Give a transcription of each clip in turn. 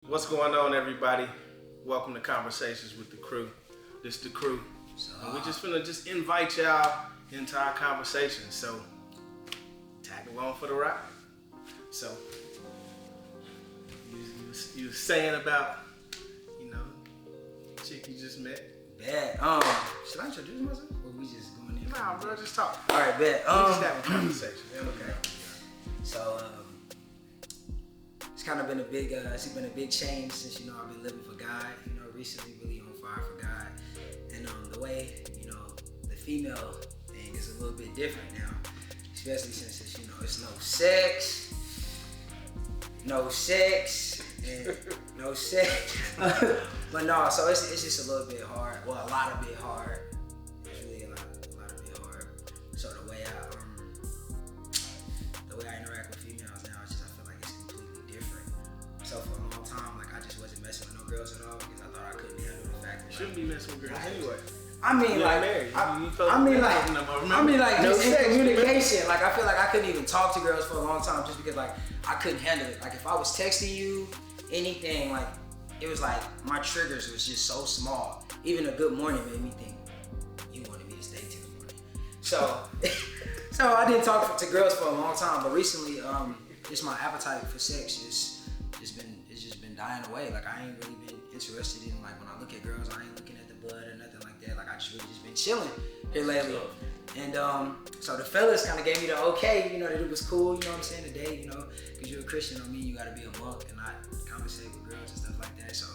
What's going on, everybody? Welcome to Conversations with the Crew. This the crew. And we just finna just invite y'all into our conversation. So tag along for the ride. So you was saying about, chick you just met. Bet. Should I introduce myself or we just going in? Nah, bro, just talk. All right, bet. We just having a conversation. Okay. So it's kind of been it's been a big change since I've been living for God. Recently really on fire for God, and the way the female thing is a little bit different now, especially since it's it's no sex, and no sex. But no, so it's just a little bit hard. Well, a lot of bit hard. It's really a lot of bit hard. So the way I interact with females now, I feel like it's completely different. So for a long time, I just wasn't messing with no girls at all because I thought I couldn't handle the fact that Shouldn't be messing with girls anyway. I mean, just in communication. I feel like I couldn't even talk to girls for a long time just because I couldn't handle it. If I was texting you, anything, it was my triggers was just so small. Even a good morning made me think, you wanted me to stay till the morning. So I didn't talk to girls for a long time, but recently, just my appetite for sex it's just been dying away. I ain't really been interested in when I look at girls, I ain't looking at the butt or nothing like that. I just really just been chilling here lately. And so the fellas kind of gave me the okay, that it was cool, today, because you're a Christian, don't mean you gotta be a monk and not conversate with girls and stuff like that. So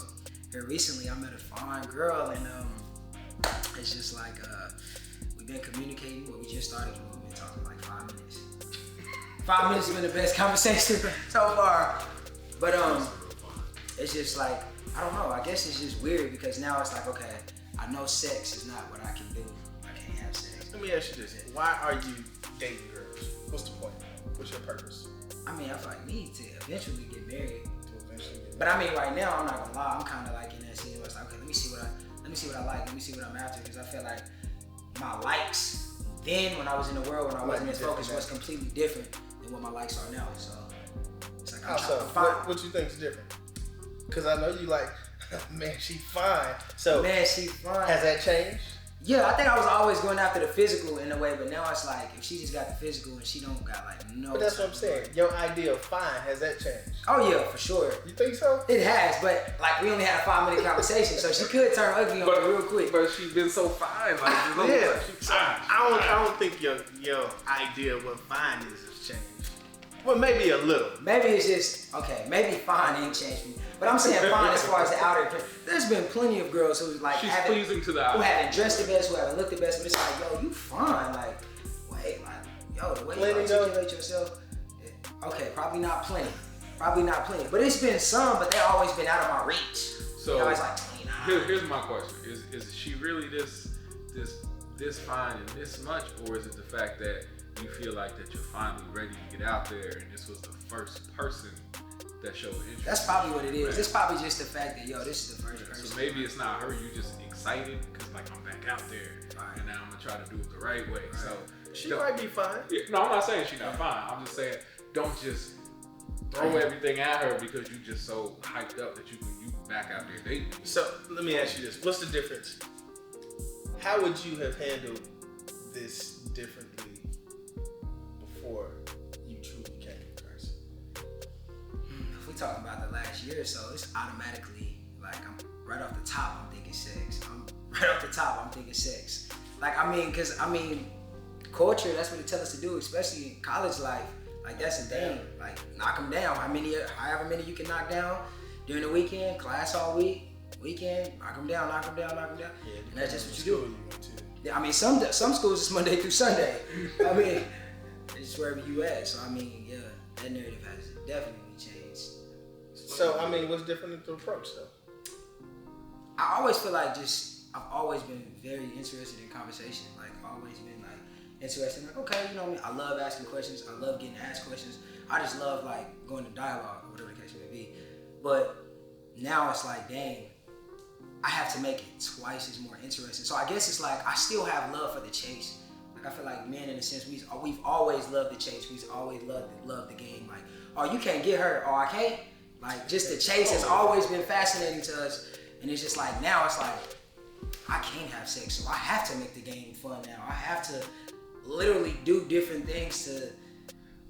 here recently I met a fine girl, and it's just we've been communicating. What we just started, we've been talking 5 minutes. 5 minutes has been the best conversation so far. But it's just I don't know, I guess it's just weird because now it's okay, I know sex is not what I can do. I can't have sex. Let me ask you this. Why are you dating girls? What's the point? What's your purpose? I mean, I feel like me to eventually get married. But I mean, right now, I'm not gonna lie, I'm kind of in that scene where it's okay, let me see what I like, let me see what I'm after, because I feel like my likes then, when I was in the world, when I wasn't as focused, was completely different than what my likes are now. So it's I'm trying to find. What you think is different? Because I know you man, she fine. So man, she fine. Has that changed? Yeah, I think I was always going after the physical in a way, but now it's if she just got the physical and she don't got no. But that's what I'm saying. Your idea of fine, has that changed? Oh yeah, for sure. You think so? It has, but we only had a 5-minute conversation, so she could turn ugly on me real quick. But she's been so fine. Yeah. I don't think your idea of what fine is has changed. Well, maybe a little. Maybe it's just maybe fine ain't changed for me. But I'm saying fine as far as the outer. There's been plenty of girls who she's pleasing to the eye. Who haven't dressed the best, who haven't looked the best, but it's yo, you fine. The way you articulate yourself. Okay, probably not plenty. But it's been some, but they've always been out of my reach. So it's here's my question: Is she really this fine and this much, or is it the fact that you feel like that you're finally ready to get out there and this was the first person that showed interest? That's probably what it is. Right. It's probably just the fact that this is the first person. So maybe it's not her. You just excited because I'm back out there, right, and now I'm gonna try to do it the right way. Right. So she might be fine. Yeah, no, I'm not saying she's not fine. I'm just saying don't just throw everything at her because you just so hyped up that you back out there dating. So let me ask you this: what's the difference? How would you have handled this differently before you truly came to Christ? If we talking about the last year or so, it's automatically I'm right off the top, I'm thinking sex. Culture, that's what it tells us to do, especially in college life. That's the thing. Knock them down. However many you can knock down during the weekend, class all weekend, knock them down. Yeah, and that's just what you do. Yeah, some schools it's Monday through Sunday. It's wherever you at. So that narrative has definitely changed. So what's different in the approach though? I always feel I've always been very interested in conversation. I've always been interested in okay, I love asking questions. I love getting asked questions. I just love going to dialogue or whatever the case may be. But now it's dang, I have to make it twice as more interesting. So I guess it's I still have love for the chase. I feel men in a sense we've always loved the chase. We've always loved the game. You can't get her. Oh, I can't. Like just the chase has always been fascinating to us, and it's just like now it's like I can't have sex, so I have to make the game fun now. I have to literally do different things to,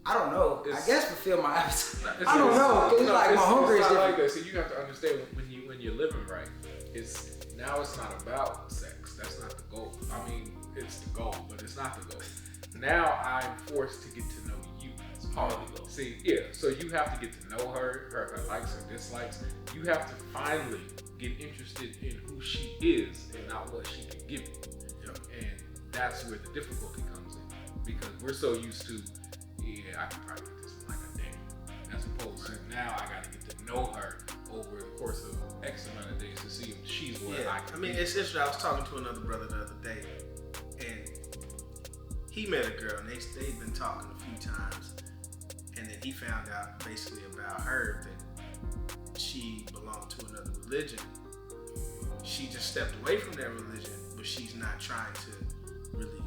I don't know. I guess fulfill my appetite. I don't know. Cause like my hunger is not different. like that. So you have to understand when you're living right, it's not about sex. That's not the goal. I mean, it's the goal, but it's not the goal. Now I'm forced to get to know you. It's part of the goal. See, yeah. So you have to get to know her likes, her dislikes. You have to finally get interested in who she is and not what she can give you. Yep. And that's where the difficulty comes in, because we're so used to, yeah, I can probably get this in like a day, as opposed to now I gotta get to know her over the course of X amount of days to see if she's what I can. I mean, be. it's interesting. I was talking to another brother the other day, and he met a girl, and they'd been talking a few times, and then he found out basically about her that she belonged to another religion. She just stepped away from that religion, but she's not trying to really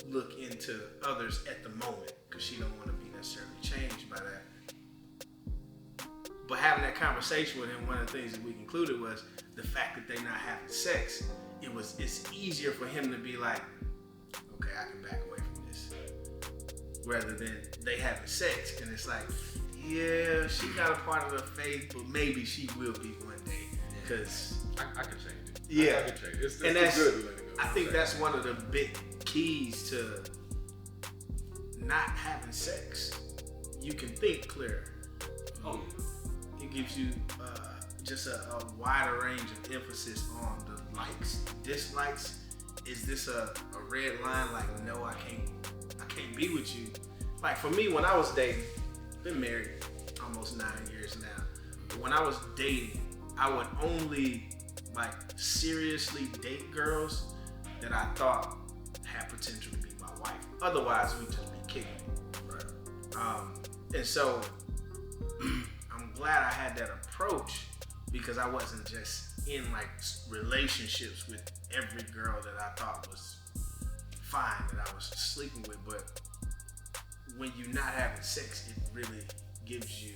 look into others at the moment because she don't want to be necessarily changed by that. But having that conversation with him, one of the things that we concluded was the fact that they're not having sex. It's easier for him to be like, okay, I can back away from this, rather than they having sex and it's like, yeah, she got a part of the faith, but maybe she will be one day. Because I can change it. Yeah. I can change it. It's and that's good to let it go. I think that's one of the big keys to not having sex. You can think clearer. Oh, It gives you just a wider range of emphasis on the likes, dislikes. Is this a red line? Like, no, I can't be with you. Like for me, when I was dating, been married almost 9 years now. But when I was dating, I would only like seriously date girls that I thought had potential to be my wife. Otherwise, we'd just be kicking it. Right. And so I'm glad I had that approach because I wasn't just in like relationships with every girl that I thought was fine that I was sleeping with. But when you're not having sex, it really gives you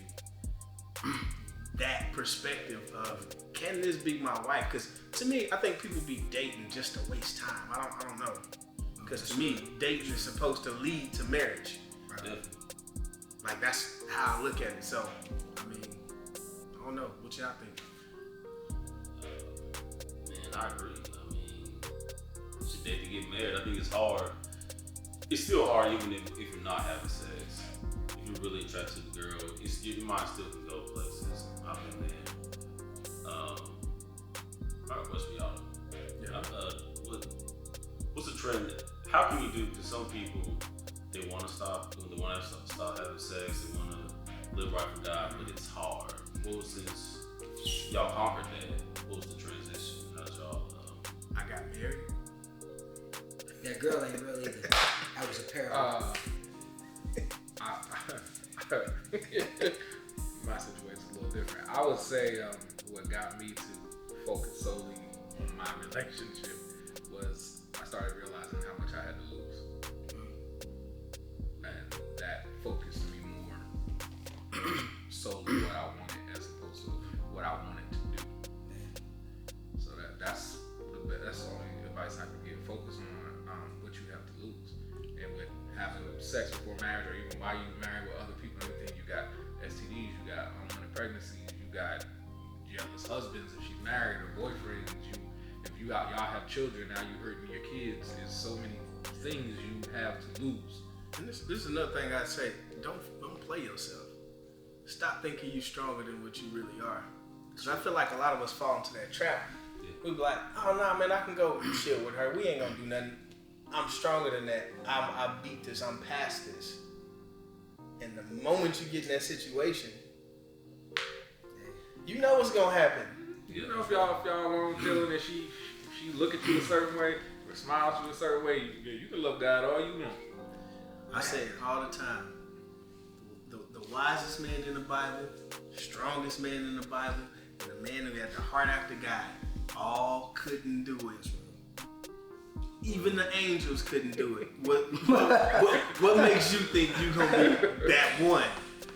that perspective of, can this be my wife? Because to me, I think people be dating just to waste time. I don't know. Because to me, dating is supposed to lead to marriage. Right? definitely. Like that's how I look at it. So, I mean, I don't know. What y'all think? Man, I agree. I mean, you should date to get married. I think it's hard. It's still hard even if you're not having sex. If you're really attracted to the girl, your mind still can go places. I've been there. Alright, what's for y'all? Yeah. What's the trend? How can you do? Because some people, they want to stop. They want to stop having sex. They want to live right for God, but it's hard. What was since y'all conquered that? What was the transition? How'd y'all? I got married. That girl ain't real either. That was a parable. My situation's a little different. I would say what got me to focus solely on my relationship was I started realizing how much I had to lose. And that focused me more solely what I wanted as opposed to what I wanted to do. So that's the only advice I can give. Focus on what you have to lose. And with having sex before marriage or even while you married with other people and everything, you got STDs, you got unwanted pregnancies, you got jealous husbands if she's married or boyfriends. If y'all have children, now you hurting your kids. There's so many things you have to lose. And this is another thing I'd say. Don't play yourself. Stop thinking you're stronger than what you really are. Because I feel like a lot of us fall into that trap. Yeah. We be like, oh no, man, I can go chill with her. We ain't gonna do nothing. I'm stronger than that. I beat this. I'm past this. And the moment you get in that situation, you know what's gonna happen. You know, if y'all on chilling and she look at you a certain way or smile at you a certain way, you can love God all you want. I say it all the time. The wisest man in the Bible, strongest man in the Bible, and the man who had the heart after God, all couldn't do it. Even the angels couldn't do it. What makes you think you're gonna be that one?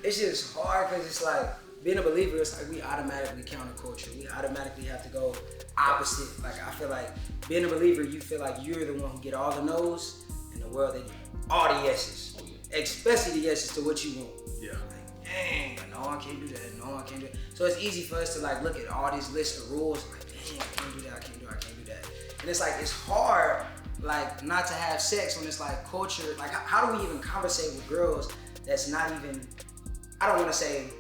It's just hard because it's like being a believer, it's like we automatically counterculture. We automatically have to go opposite. Like I feel like being a believer, you feel like you're the one who get all the no's in the world. They get all the yeses, especially the yeses to what you want. Yeah. Like, dang, like, no, I can't do that. No, I can't do that. So it's easy for us to like look at all these lists of rules. Like, dang, I can't do that. I can't do that. I can't do that. And it's like it's hard, like not to have sex when it's like culture. Like how do we even conversate with girls that's not even? I don't want to say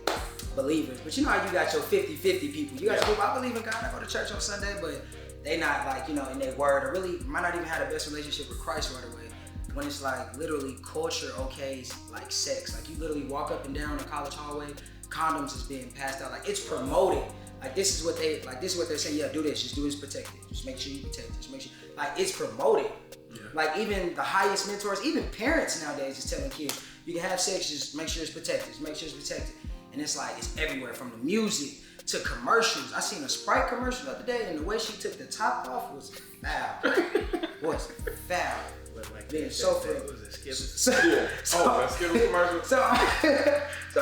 believers, but you know how you got your 50-50 people. You got your people, I believe in God, I go to church on Sunday, but they not like, you know, in their word, or really might not even have the best relationship with Christ right away. When it's like literally culture okays like sex. Like you literally walk up and down the college hallway, condoms is being passed out. Like it's promoted. Like this is what they're saying, yeah, do this, just do this protected. Just make sure you protect it. Just make sure, like it's promoted. Yeah. Like even the highest mentors, even parents nowadays is telling kids, you can have sex, just make sure it's protected. Just make sure it's protected. And it's like, it's everywhere, from the music to commercials. I seen a Sprite commercial the other day, and the way she took the top off was foul. Was foul. Like being so fair. Was it Skittles? That's Skittles commercial. So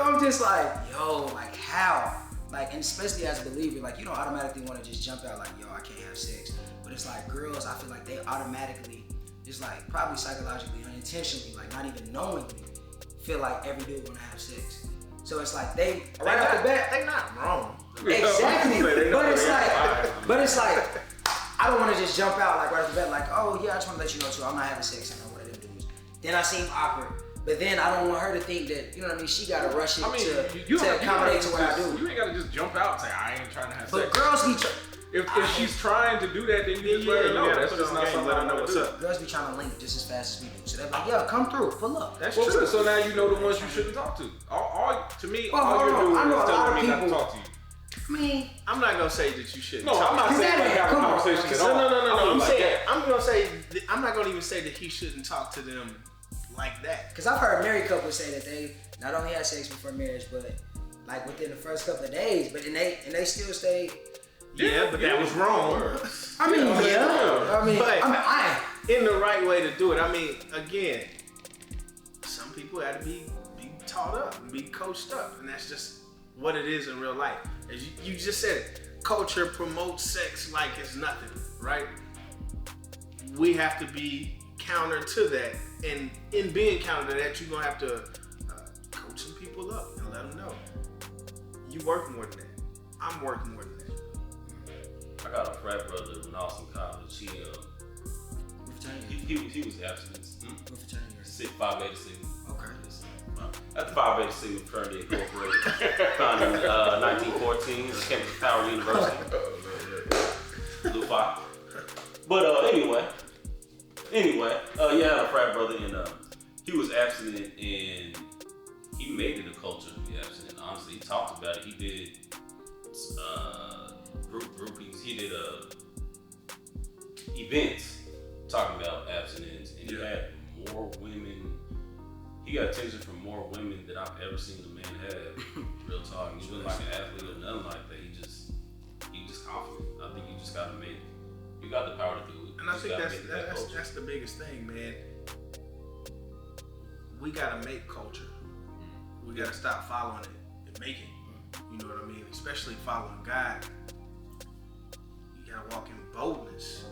I'm just like, yo, like how? Like, and especially as a believer, like you don't automatically want to just jump out like, yo, I can't have sex. But it's like girls, I feel like they automatically, just like probably psychologically, unintentionally, like not even knowingly, feel like every dude wanna have sex. So it's like they right off the bat, they not wrong. Exactly. But it's like I don't want to just jump out like right off the bat, like, oh yeah, I just want to let you know too, I'm not having sex. I know what I didn't do. Then I seem awkward. But then I don't want her to think that, you know what I mean, she gotta rush it to accommodate to what I do. You ain't gotta just jump out and say, I ain't trying to have sex. But girls be if she's trying to do that, then you just let her know. Yeah, that's just not something let her know I what's up. Girls be trying to link just as fast as we do. So they're like, yeah, come through, pull up. That's true. true. So now you know the ones you shouldn't talk to. All you're doing is telling me not to talk to you. I mean, I'm not gonna say that you shouldn't. No, I'm not saying like have a conversation at all. No. I'm not gonna even say that he shouldn't talk to them like that. Because I've heard married couples say that they not only had sex before marriage, but like within the first couple of days, but they still stay. Yeah, but that was wrong. I mean, I in the right way to do it. I mean, again, some people had to be taught up and be coached up, and that's just what it is in real life. As you just said it, culture promotes sex like it's nothing, right? We have to be counter to that, and in being counter to that, you're gonna have to coach some people up and let them know you work more than that. I'm working more than that. I got a frat brother when I was in college. He was abstinent. What fraternity? Phi Beta Sigma. Okay. At the Phi Beta Sigma fraternity incorporated, founded in 1914 at Cambridge Power University. Blue Phi. But anyway, I had a frat brother, and he was abstinent, and he made it a culture to be abstinent. Honestly, he talked about it. He did groupings. He did events talking about abstinence, and he had more women. He got attention from more women than I've ever seen a man have. Real talk. He wasn't like an athlete or nothing like that. He just confident. I think you just gotta make it. You got the power to do it. And I think that's the biggest thing, man. We gotta make culture. We gotta stop following it and make it. You know what I mean? Especially following God. You gotta walk in boldness.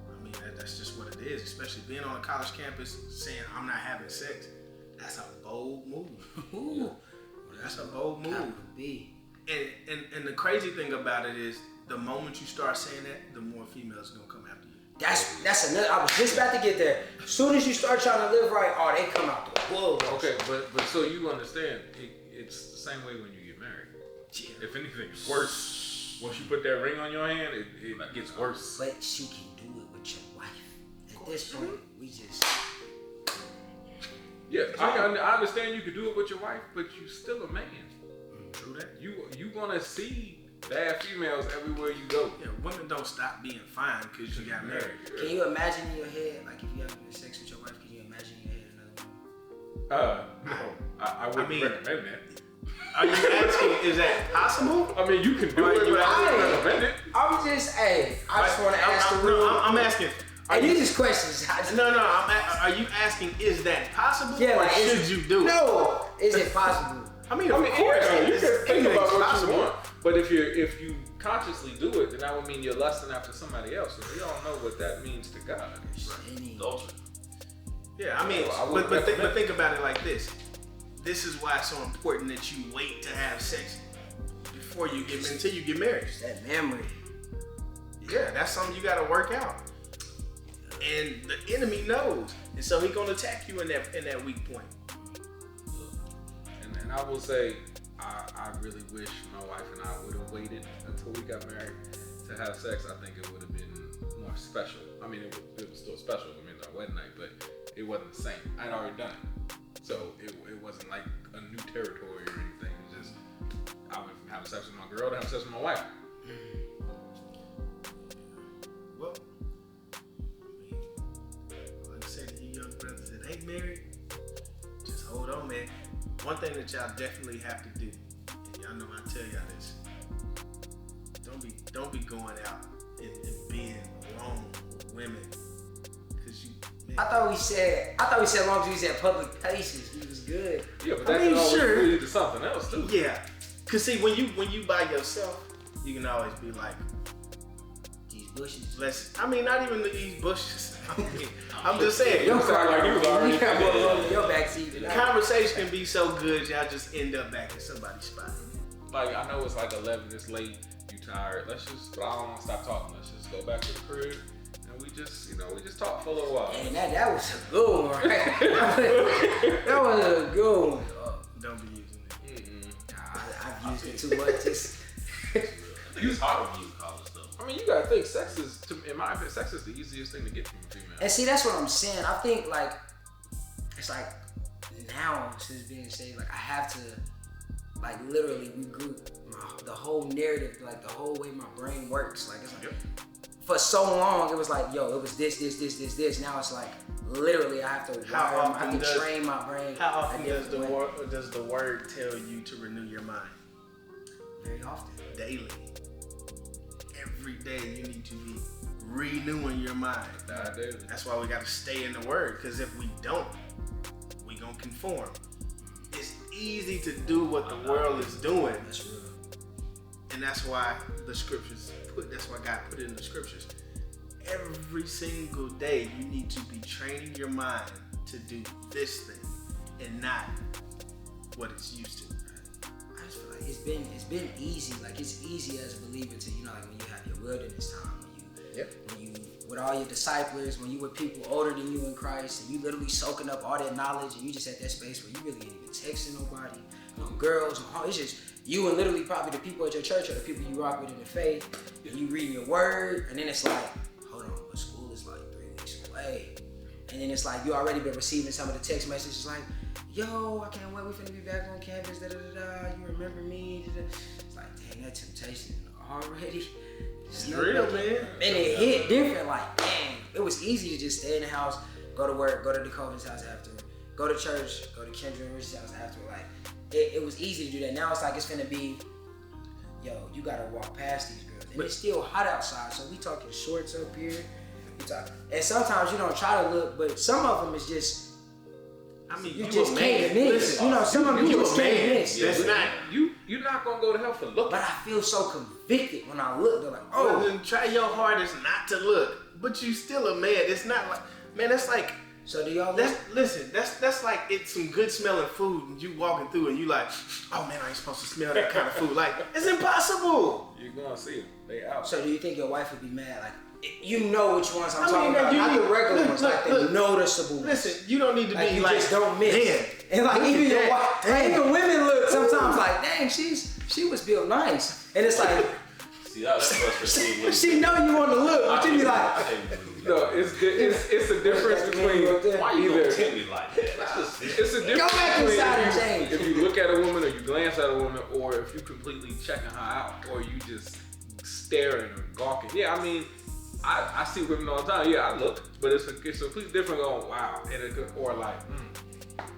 I mean, that's just what it is. Especially being on a college campus saying I'm not having sex. That's a bold move. Ooh, that's a bold move. And the crazy thing about it is, the moment you start saying that, the more females are gonna come after you. That's another. I was just about to get there. As soon as you start trying to live right, they come out the whoa. Okay, but so you understand, it's the same way when you get married. Yeah. If anything, it's worse. Once you put that ring on your hand, it gets worse. But you can do it with your wife. At this point, we just. Yeah, I understand you could do it with your wife, but you still a man. True that. You gonna see bad females everywhere you go. Yeah, women don't stop being fine because you got married. Can you imagine in your head, like if you have sex with your wife, can you imagine in your head another woman? No, I wouldn't recommend that. Are you asking, is that possible? I mean, you can do it, but I wouldn't recommend it. I just want to ask the real. I'm asking. These is questions. No. Are you asking, is that possible? Yeah, or like, should you do it? No, is it possible? I mean, of course, yeah, you can think anything's about what possible. you want, but if you consciously do it, then that would mean you're lusting after somebody else, and we all know what that means to God. Adultery. Yeah, I mean, So I wouldn't but recommend think about it like this. This is why it's so important that you wait to have sex before you get until you get married. That memory. Yeah, that's something you got to work out. And the enemy knows, and so he's gonna attack you in that weak point. And I will say, I really wish my wife and I would have waited until we got married to have sex. I think it would have been more special. I mean, it was still special. I mean, our wedding night, but it wasn't the same. I'd already done it, so it wasn't like a new territory or anything. It was just I went from having sex with my girl to having sex with my wife. Well, I mean, like I said to you young brothers that ain't married, just hold on, man. One thing that y'all definitely have to do, and y'all know I tell y'all this, don't be going out and being alone with women, cause you. Man, I thought we said as long as we was at public places, we was good. Yeah, but I that mean, can always sure. lead to something else too. Yeah, cause see when you by yourself, you can always be like, These bushes. not even these bushes. I'm just saying. You sound like you was already You got more room in your backseat than I. Conversation can be so good, y'all just end up back in somebody's spot. Like, I know it's like 11, it's late, you tired. But I don't want to stop talking. Let's just go back to the crib and we just talk for a little while. And that was a good one, right? That was a good one. Don't be using it. Nah, I've used it too much. It's hard when you in college though. I mean, you gotta think sex is, in my opinion, sex is the easiest thing to get from a female. And see, that's what I'm saying. I think like it's like now since being saved, like I have to like literally regroup the whole narrative, like the whole way my brain works. Like it's like for so long it was like, yo, it was this. Now it's like literally I have to train my brain. How often a does the different way. does the word tell you to renew your mind? Very often. Daily. Every day you need to be renewing your mind. That's why we got to stay in the word, because if we don't, we gonna conform. It's easy to do what the world is doing. That's real. And that's why that's why God put it in the scriptures. Every single day you need to be training your mind to do this thing and not what it's used to. I just feel like it's been easy. Like it's easy as a believer to, you know, like when you have your wilderness time, when you with all your disciples, when you with people older than you in Christ, and you literally soaking up all that knowledge, and you just at that space where you really ain't even texting nobody, no girls, it's just you and literally probably the people at your church or the people you rock with in the faith, and you reading your word, and then it's like, hold on, but school is like 3 weeks away, and then it's like you already been receiving some of the text messages like, yo, I can't wait, we finna be back on campus, you remember me, It's like, dang, that temptation already. It's real, man. And it hit different, like, dang, it was easy to just stay in the house, go to work, go to Dakota's house after, go to church, go to Kendra and Rich's house after, like, it was easy to do that. Now it's like, it's gonna be, yo, you gotta walk past these girls. And it's still hot outside, so we talking shorts up here, and sometimes you don't try to look, but some of them is just, I mean, you just can't miss. You know, some of them you just can't miss. That's not. You're not gonna go to hell for looking. But I feel so convicted when I look. They're like, Well, oh. then try your hardest not to look, but you still a man. It's not like, man, that's like, So do y'all look? that's like it's some good smelling food, and you walking through, and you like, oh man, I ain't supposed to smell that kind of food. Like, it's impossible. You're gonna see them. They out. So do you think your wife would be mad? Like, you know which ones I'm I mean, talking man, about. you Not need- the regular look, ones, look, like look. the noticeable ones. Listen, you don't need to Like be you like, just don't miss. man. And like look even at your that. wife, like even women look sometimes like, dang, she was built nice. And it's like, See, that's frustrating. she know you want to look, but you be like, No, it's a difference between Why you gonna either. tell me like that? That's just, It's a difference go back between inside and if change. you, if you look at a woman or you glance at a woman, or if you completely checking her out, or you just staring or gawking. Yeah, I mean, I see women all the time. Yeah, I look, but it's completely different. Going wow, and or like,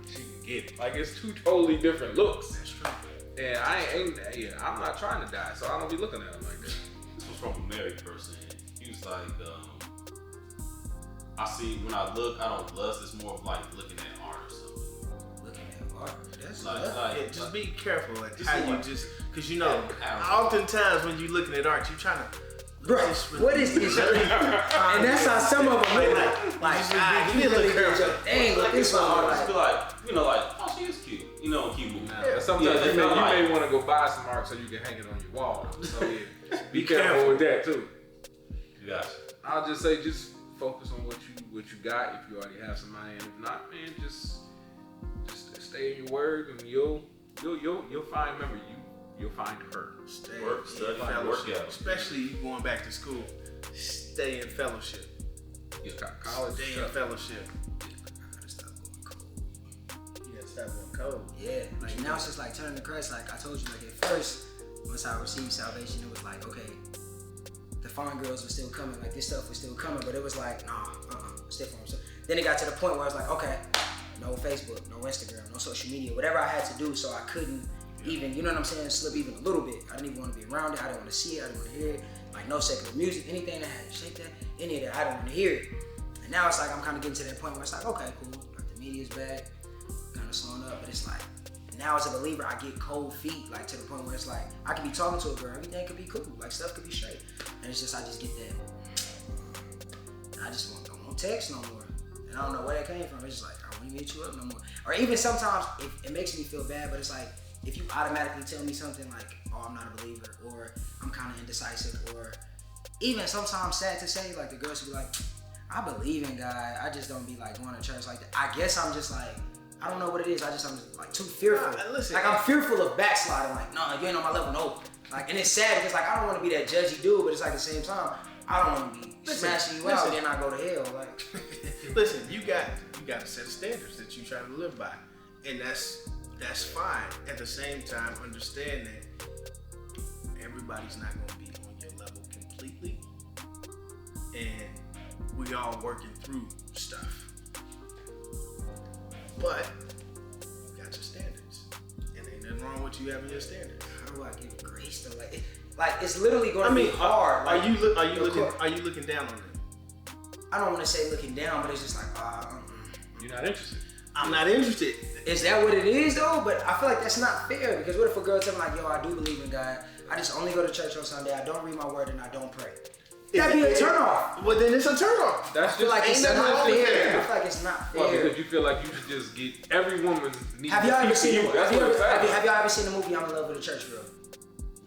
she can get it. Like it's two totally different looks. That's true. And I'm not trying to die, so I don't be looking at them like that. this was from a married person. He was like, I see when I look, I don't lust. It's more of like looking at art or something. looking at That's Yeah, just be careful at Just how be you like- just, because you know, Yeah. oftentimes when you're looking at art, you're trying to. Bro, what is this? And that's how some of them look like. just God, be you really careful. did your thing with this one. Just be Like, like, oh, she is cute. Keep moving. But sometimes Yeah, you they may feel want to go buy some art so you can hang it on your wall. So yeah, be careful. careful with that too. Gotcha. I'll just say, just focus on what you got. If you already have somebody, and if not, man, just stay in your word, and you'll find. Remember, you'll find her. Stay Work, study, in fellowship, work out. especially you going back to school. Stay in fellowship. Yeah, college. Stay in stuff. fellowship. I gotta stop going cold. You gotta stop going cold. Yeah, like now it's just like turning to Christ. Like I told you, like at first, once I received salvation, it was like, okay, the fine girls were still coming, like this stuff was still coming, but it was like, nah, still for myself. Then it got to the point where I was like, okay, no Facebook, no Instagram, no social media, whatever I had to do so I couldn't even, you know what I'm saying, slip even a little bit. I didn't even want to be around it, I didn't want to see it, I didn't want to hear it. Like no secular music, anything that had to shake that, any of that, I didn't want to hear it. And now it's like I'm kind of getting to that point where it's like, okay, cool, like the media's back, kind of slowing up, but it's like, now as a believer, I get cold feet, like to the point where it's like, I could be talking to a girl, everything could be cool, like stuff could be straight. And it's just, I just get that, and I just don't want text no more. And I don't know where that came from. It's just like, I don't want to meet you up no more. Or even sometimes, it makes me feel bad, but it's like, if you automatically tell me something like, oh, I'm not a believer, or I'm kind of indecisive, or even sometimes sad to say, like the girls will be like, I believe in God, I just don't be like going to church like that. I guess I'm just like, I don't know what it is. I'm just like too fearful. Listen, like I'm fearful of backsliding. Like, no, you ain't on my level, no. Like, and it's sad because like I don't want to be that judgy dude, but it's like at the same time, I don't want to be smashing you out and then I go to hell. Like, listen, you got a set of standards that you try to live by, and that's fine. At the same time, understand that everybody's not going to be on your level completely, and we all working through stuff. But you got your standards, and ain't nothing wrong with you having your standards. how do I give grace to like it's literally going to be hard. Are Like, you looking down on them? I don't want to say looking down, but it's just like, You're not interested. I'm not interested. is that what it is though? But I feel like that's not fair because what if a girl tell me like, yo, I do believe in God. I just only go to church on Sunday. I don't read my word and I don't pray. That'd be a turnoff. Well, then it's a turnoff. That's I feel like it's ain't not nothing wrong with fair. that. I feel like it's not Well, fair. because you feel like you should just get every woman needs Have y'all to ever speak seen to you. That's what it sounds have y'all ever seen the movie I'm in Love with a Church Girl?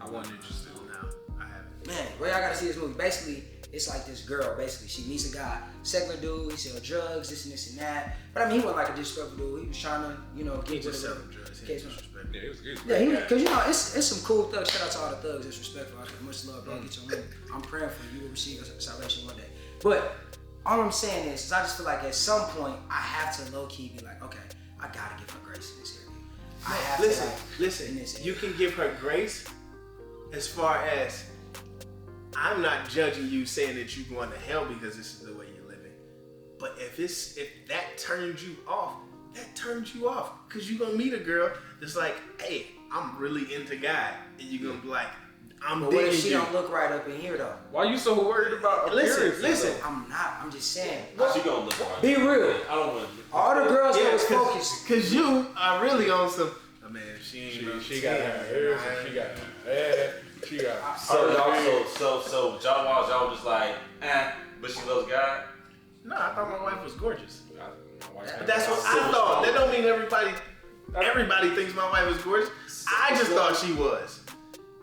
I wasn't interested. No, I haven't. Man, well, y'all gotta see this movie. Basically, it's like this girl, basically, she meets a guy, secular dude, he sells drugs, this and that. But I mean, he wasn't like a disrespectful dude. He was trying to, He get just with her. selling drugs. He Okay, ain't so- disrespectful. Yeah, it was good. Yeah, because it's some cool thugs. Shout out to all the thugs that's respectful. Much love, bro. Get your money. I'm praying for you. You will receive salvation one day. But all I'm saying is I just feel like at some point I have to low key be like, okay, I gotta give her grace in this area. I have Listen, to, like, in this listen. area. You can give her grace as far as I'm not judging you saying that you're going to hell because this is the way you're living. But if that turns you off, that turns you off. Because you're going to meet a girl that's like, hey, I'm really into God. And you're going to be like, I'm But what if digging she you. don't look right up in here though? Why you so worried about appearances? Listen. though? I'm not. I'm just saying. She gonna look right. Be real. I don't want to. All the girls that was Yeah, focused. because you are really on some, oh, man, she ain't no She got her 10, ears right? and she got her head. She got So y'all just like, but she loves God. No, I thought my wife was gorgeous. My wife That's what I thought. That don't mean everybody thinks my wife is gorgeous. I just thought she was.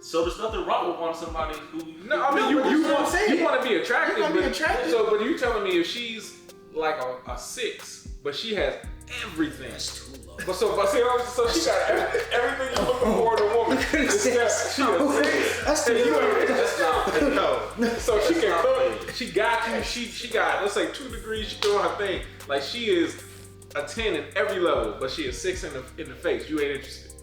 So there's nothing wrong with wanting somebody who. No, I mean No, but that's what I'm saying. you want to be attractive. You wanna be but- attractive. So, but you telling me if she's like a 6, but she has everything. That's too low. But so she got everything you're looking for in a woman. Except she a 6. That's And too you low. ain't. That's not. No. So she can cook. She got you. She got, let's say, 2 degrees. She doing her thing. Like she is a 10 in every level, but she is 6 in the face. You ain't interested.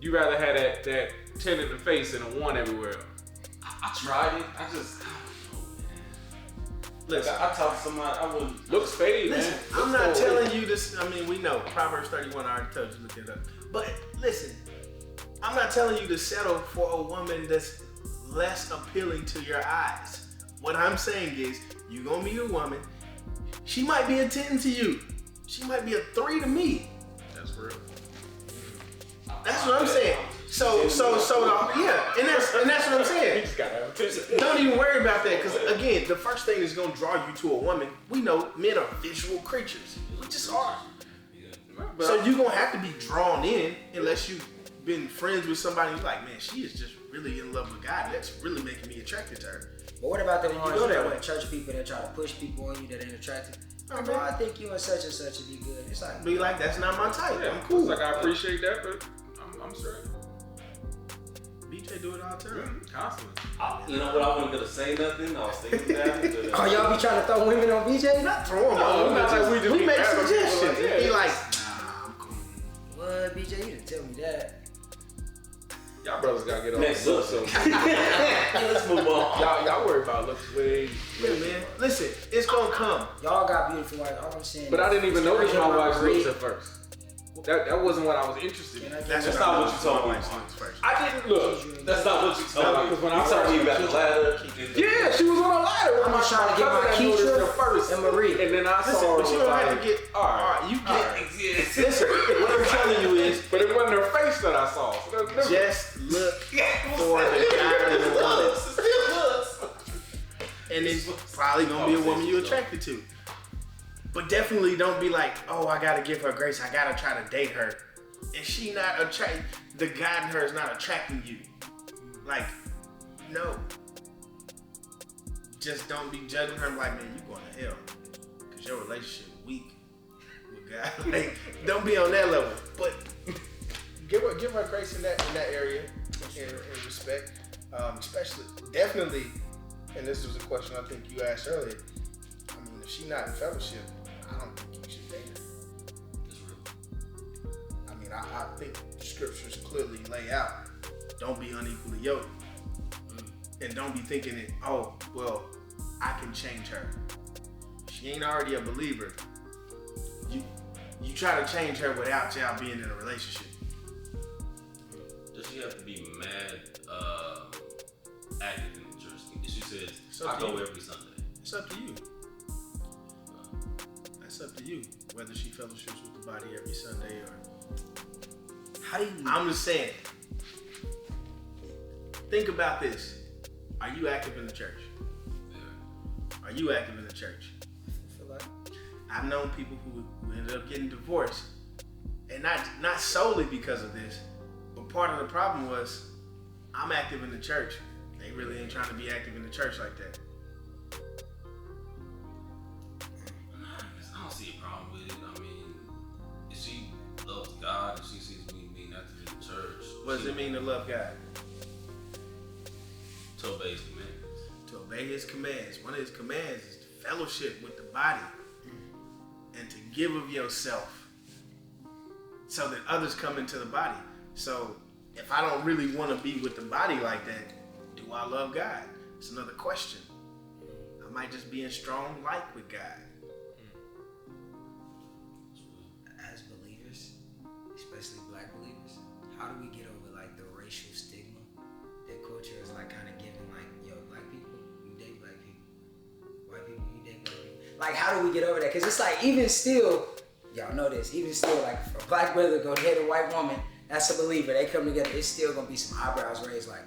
You rather have that 10 in the face than a 1 everywhere else. I tried it. I just. Listen, I talked to somebody. I wouldn't. Looks fade, listen, man. I'm Looks not fade. telling you this. I mean, we know. Proverbs 31, I already told you, look it up. But listen, I'm not telling you to settle for a woman that's less appealing to your eyes. What I'm saying is, you're going to meet a woman. She might be a 10 to you. She might be a 3 to me. That's real. That's what I'm saying. So, yeah, and that's what I'm saying. Don't even worry about that, because again, the first thing that's gonna draw you to a woman, we know men are visual creatures. We just are. So you're gonna have to be drawn in, unless you've been friends with somebody who's like, man, she is just really in love with God. That's really making me attracted to her. But what about the ones go that way. with church people that try to push people on you that ain't attracted? Oh, bro, I think you and such would be good. It's like, Be like, that's not my type. Yeah, I'm cool. It's like I appreciate that, but I'm straight. BJ do it all the time. Constantly. You know what? I wasn't gonna say nothing. I was thinking that. oh, y'all be trying to throw women on BJ? Not throw them No, on. not like we just We be make grabbing people suggestions. like, yeah. Be like, nah, I'm cool. What, BJ? You didn't tell me that. Y'all brothers gotta get on Next the up. so Let's move on. y'all worry about looks way. Yeah, man. Listen, it's gonna come. Y'all got beautiful wives. All I'm saying. But I didn't even notice my wife's Marie. looks at first. That wasn't what I was interested in. That's not what you told me. First. I didn't look. That's not what you told me. Because when I You told me about the ladder. Yeah, she was on a ladder. I'm just trying to get my Keisha and Marie. And then I Listen, saw her. but you don't have like, to get. all right. You get. Yes. Listen, what I'm telling you is, But it wasn't her face that I saw. So that's different. just look for the guy in the woman, and it's probably gonna be a woman you're attracted to. But definitely don't be like, oh, I gotta give her grace. I gotta try to date her. And she not attract. The guy in her is not attracting you. Like, no. Just don't be judging her like, man, you going to hell because your relationship weak with God. Like, don't be on that level. But give her grace in that area and respect. Especially, definitely. And this was a question I think you asked earlier. I mean, if she's not in fellowship, I don't think you should date her. I mean, I think scriptures clearly lay out, don't be unequally yoked. And don't be thinking that, oh, well, I can change her. She ain't already a believer. You try to change her without y'all being in a relationship. Does she have to be mad active in the church? She says, up I to go you. every Sunday. It's up to you. That's up to you. Whether she fellowships with the body every Sunday or... How do you? I'm just saying. Think about this. Are you active in the church? Yeah. Are you active in the church? I feel like I've known people who ended up getting divorced, and not solely because of this, but part of the problem was I'm active in the church. They really ain't trying to be active in the church like that. I don't see a problem with it. I mean, if she loves God and she sees me being active in the church, What does it mean to love God? to obey His commandments. To obey His commands. One of His commands is to fellowship with the body and to give of yourself so that others come into the body. So if I don't really want to be with the body like that, do I love God? It's another question. I might just be in strong like with God. as believers, especially black believers, how do we get over like the racial stigma that culture is like kind of giving like, yo, black people, you date black people, white people, you date black people. Like, how do we get over that? Because it's like, even still, y'all know this, even still, like, for a black brother to go date a white woman, that's a believer. They come together, it's still gonna be some eyebrows raised, like.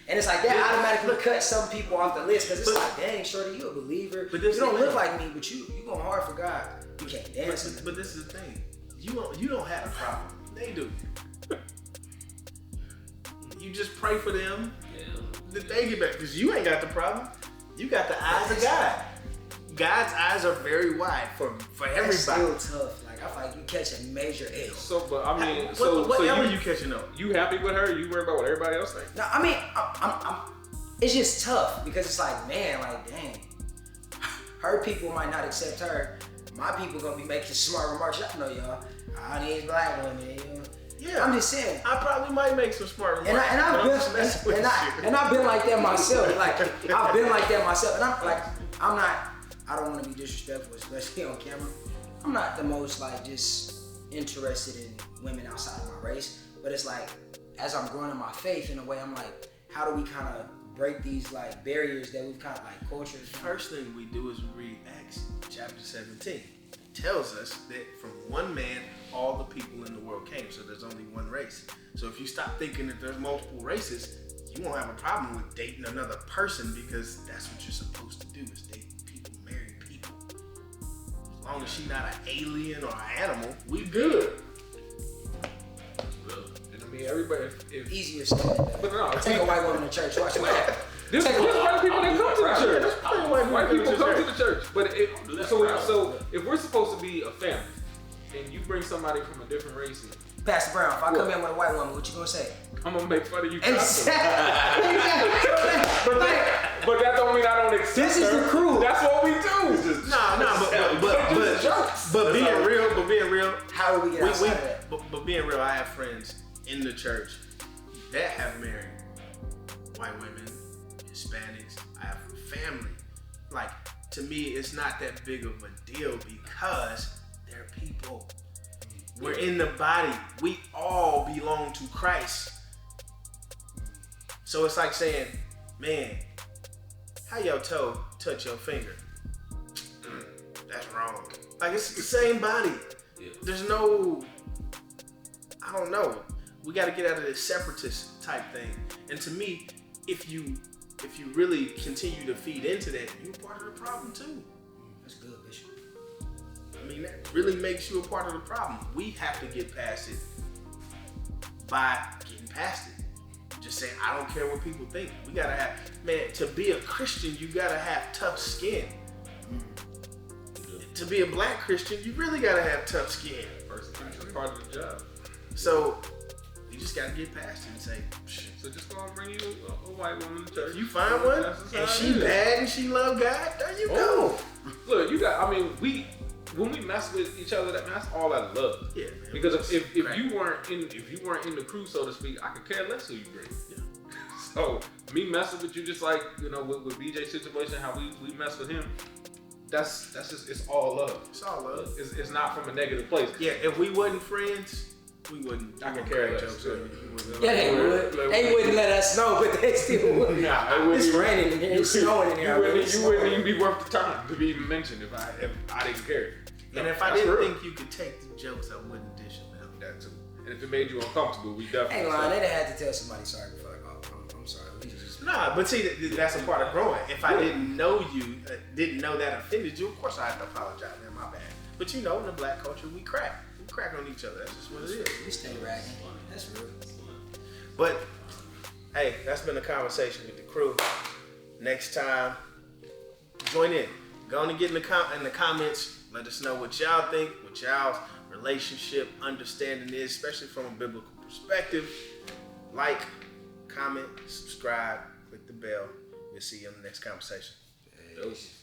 And it's like that automatically cuts some people off the list, because it's like, dang, shorty, you a believer. But You this don't is the look thing. like me, but you going hard for God. You can't dance. But this is the thing. You don't have a problem. They do. You just pray for them Yeah. that they get back. Because you ain't got the problem. You got the eyes of God. God's eyes are very wide for That's everybody. still tough. Like, I feel like you catch a major L. So, but I mean, Whatever so you catching up. you happy with her? You worry about what everybody else thinks? No, I mean, I'm it's just tough because it's like, man, like, dang, her people might not accept her. My people gonna be making smart remarks. Y'all know y'all. All these black women, you know. Yeah. I'm just saying. I probably might make some smart remarks. And but I'm just messing with you. I've been like that myself. Like, I've been like that myself. And I'm like, I don't want to be disrespectful, especially on camera. I'm not the most like just interested in women outside of my race. But it's like, as I'm growing in my faith in a way, I'm like, how do we kind of break these like barriers that we've kind of like cultures? First thing we do is we read Acts chapter 17. tells us that from one man, all the people in the world came. So there's only one race. So if you stop thinking that there's multiple races, you won't have a problem with dating another person because that's what you're supposed to do is date people, marry people. As long as she's not an alien or an animal, we good. And I mean, everybody, if Easier said than done. but no, Take a white woman to church. Watch what? there's white people that come to the church. White people come to church. the church. But so if we're supposed to be a family, and you bring somebody from a different race in, Pastor Brown, if I come in with a white woman, what you gonna say? I'm gonna make fun of you. Exactly. But that don't mean I don't accept This is her. the crew. That's what we do. But being real, How do we get outside of that? but being real, I have friends in the church that have married white women, Hispanics. I have family. Like, to me, it's not that big of a deal because they're people. We're in the body. We all belong to Christ. So it's like saying, man, how your toe touch your finger? That's wrong. Like, it's the same body. Yeah. There's no, I don't know. We got to get out of this separatist type thing. And to me, if you really continue to feed into that, you're part of the problem too. That's good, Bishop. I mean, that really makes you a part of the problem. We have to get past it by getting past it. Just saying, I don't care what people think. We gotta have, man, to be a Christian, you gotta have tough skin. To be a black Christian, you really gotta have tough skin. That's part of the job. So you just gotta get past it and say, psh. So just go and bring you a white woman to church. If you find one and she bad and she love God, there you go. Look, you got. I mean, when we mess with each other, that's all out of love. Yeah, man. Because if you weren't in the crew, so to speak, I could care less who you bring. Yeah. So me messing with you, just like with BJ's situation, how we mess with him. That's just it's all love. It's all love. It's not from a negative place. Yeah, if we wasn't friends, we wouldn't. I can care less. jokes on you. Yeah, they would. They wouldn't let us know, but they still would. Nah, it wouldn't It's even- raining in here. It's snowing in here. You wouldn't even be worth the time to be even mentioned if I didn't care. And if I didn't think you could take the jokes, I wouldn't dish them out. That too. And if it made you uncomfortable, we definitely. Ain't lying. They'd have had to tell somebody sorry before I go. I'm sorry. We just Nah, but see, that's a part of growing. If I didn't know you, didn't know that offended you, of course I have to apologize. Man, my bad. But in the black culture, we crack. We crack on each other. That's just what it is. we stay ragging. That's real. But hey, that's been a conversation with the crew. Next time, join in. Go on and get in the comments. Let us know what y'all think, what y'all's relationship understanding is, especially from a biblical perspective. Like, comment, subscribe, click the bell. We'll see you in the next conversation. Dose.